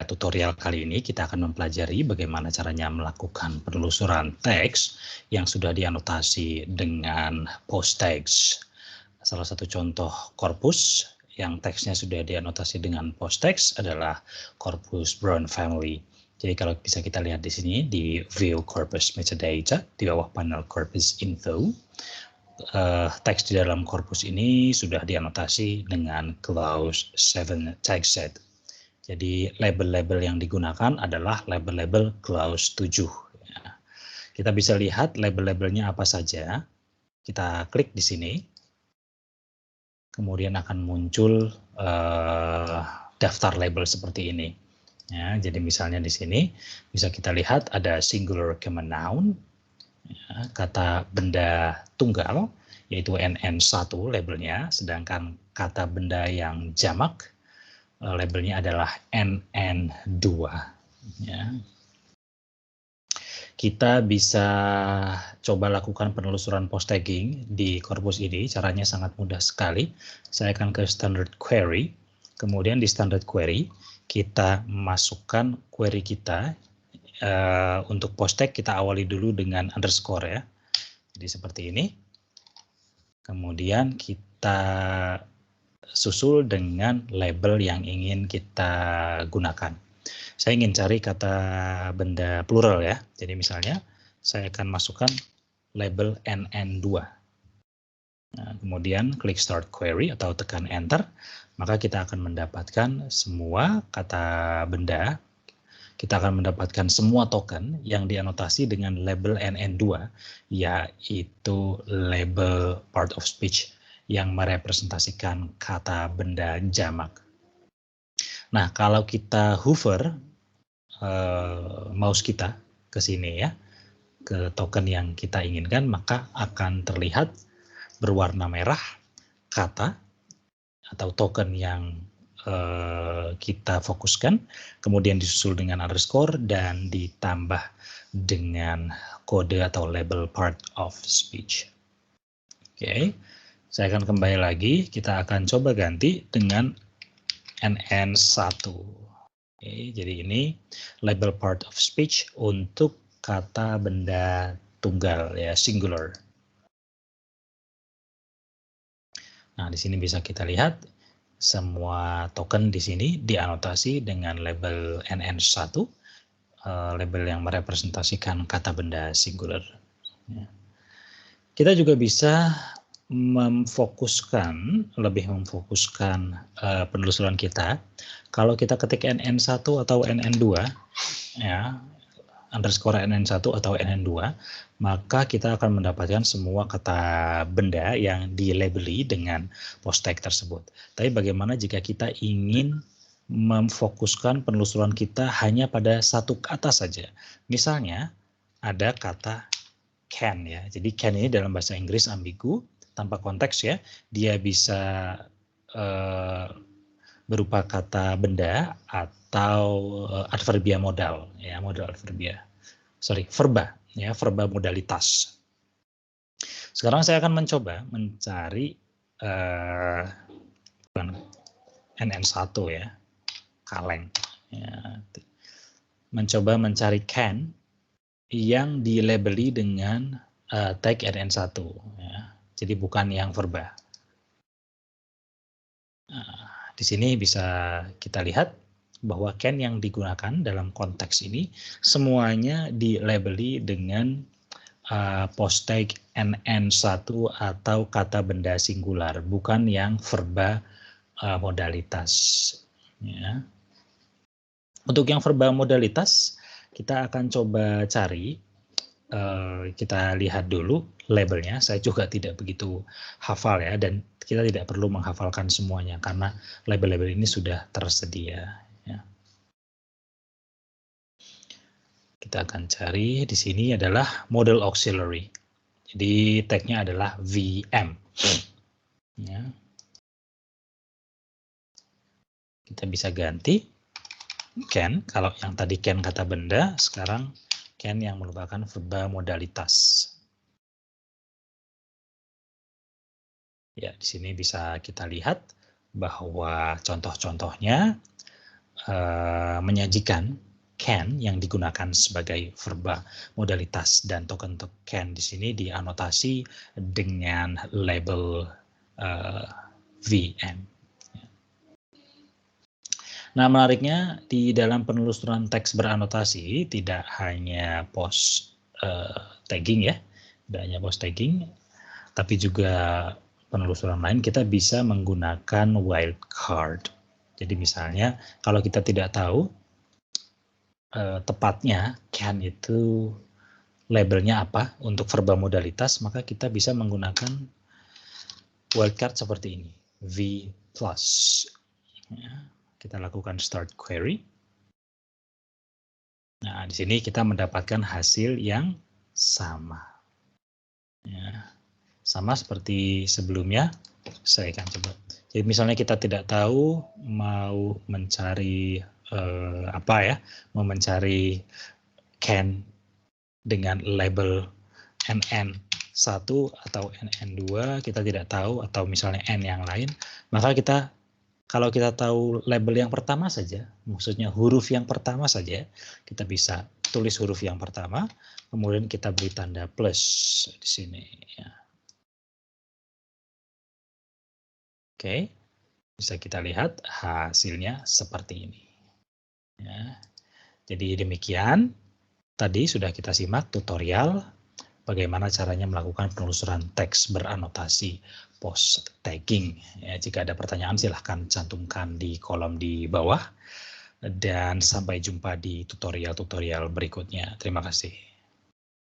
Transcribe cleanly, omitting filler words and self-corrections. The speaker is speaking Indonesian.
tutorial kali ini kita akan mempelajari bagaimana caranya melakukan penelusuran teks yang sudah dianotasi dengan PostText. Salah satu contoh korpus yang teksnya sudah dianotasi dengan PostText adalah korpus Brown Family. Jadi kalau bisa kita lihat di sini di View Corpus Metadata di bawah panel Corpus Info. Teks di dalam korpus ini sudah dianotasi dengan clause 7 text set. Jadi label-label yang digunakan adalah label-label clause 7. Ya. Kita bisa lihat label-labelnya apa saja. Kita klik di sini. Kemudian akan muncul daftar label seperti ini. Ya, jadi misalnya di sini bisa kita lihat ada singular common noun, ya, kata benda tunggal, yaitu NN1 labelnya, sedangkan kata benda yang jamak, labelnya adalah NN2. Ya. Kita bisa coba lakukan penelusuran post tagging di korpus ini. Caranya sangat mudah sekali. Saya akan ke standard query. Kemudian di standard query kita masukkan query kita. Untuk post tag kita awali dulu dengan underscore ya. Jadi seperti ini. Kemudian kita susul dengan label yang ingin kita gunakan. Saya ingin cari kata benda plural ya. Jadi misalnya saya akan masukkan label NN2. Nah, kemudian klik start query atau tekan enter, maka kita akan mendapatkan semua kata benda. Kita akan mendapatkan semua token yang dianotasi dengan label NN2, yaitu label part of speech yang merepresentasikan kata benda jamak. Nah, kalau kita hover mouse kita ke sini ya, ke token yang kita inginkan, maka akan terlihat berwarna merah kata atau token yang kita fokuskan, kemudian disusul dengan underscore dan ditambah dengan kode atau label part of speech. Oke, saya akan kembali lagi, kita akan coba ganti dengan NN1. Oke, jadi ini label part of speech untuk kata benda tunggal ya, singular. Nah, di sini bisa kita lihat semua token di sini dianotasi dengan label NN1, label yang merepresentasikan kata benda singular. Ya. Kita juga bisa lebih memfokuskan penelusuran kita. Kalau kita ketik NN1 atau NN2, ya, underscore NN1 atau NN2, maka kita akan mendapatkan semua kata benda yang dilabeli dengan post tag tersebut. Tapi bagaimana jika kita ingin memfokuskan penelusuran kita hanya pada satu kata saja? Misalnya ada kata can ya. Jadi can ini dalam bahasa Inggris ambigu, tanpa konteks ya. Dia bisa berupa kata benda atau adverbia modal ya, modal adverbia. Verba ya, verba modalitas. Sekarang saya akan mencoba mencari NN1 ya, kaleng ya. Mencoba mencari can yang dilabeli dengan tag NN1 ya. Jadi bukan yang verba. Nah, di sini bisa kita lihat bahwa can yang digunakan dalam konteks ini semuanya dilabeli dengan post tag NN1 atau kata benda singular, bukan yang verba modalitas. Ya. Untuk yang verba modalitas, kita akan coba cari. Kita lihat dulu labelnya. Saya juga tidak begitu hafal ya, dan kita tidak perlu menghafalkan semuanya karena label-label ini sudah tersedia. Ya. Kita akan cari di sini adalah model auxiliary. Jadi tagnya adalah VM. Ya. Kita bisa ganti can. Kalau yang tadi can kata benda, sekarang can yang merupakan verba modalitas. Ya, di sini bisa kita lihat bahwa contoh-contohnya menyajikan can yang digunakan sebagai verba modalitas, dan token can di sini dianotasi dengan label VM. Nah, menariknya di dalam penelusuran teks beranotasi tidak hanya post tagging ya, tidak hanya post tagging, tapi juga penelusuran lain kita bisa menggunakan wildcard. Jadi misalnya kalau kita tidak tahu tepatnya can itu labelnya apa untuk verba modalitas, maka kita bisa menggunakan wildcard seperti ini, v plus. Ya, kita lakukan start query. Nah, di sini kita mendapatkan hasil yang sama. Ya, sama seperti sebelumnya. Saya akan coba. Jadi misalnya kita tidak tahu mau mencari mau mencari can dengan label NN1 atau NN2, kita tidak tahu, atau misalnya N yang lain, maka kalau kita tahu label yang pertama saja, maksudnya huruf yang pertama saja, kita bisa tulis huruf yang pertama, kemudian kita beri tanda plus di sini. Ya. Oke, bisa kita lihat hasilnya seperti ini. Ya. Jadi demikian, tadi sudah kita simak tutorial bagaimana caranya melakukan penelusuran teks beranotasi post tagging. Ya, jika ada pertanyaan silahkan cantumkan di kolom di bawah, dan sampai jumpa di tutorial-tutorial berikutnya. Terima kasih.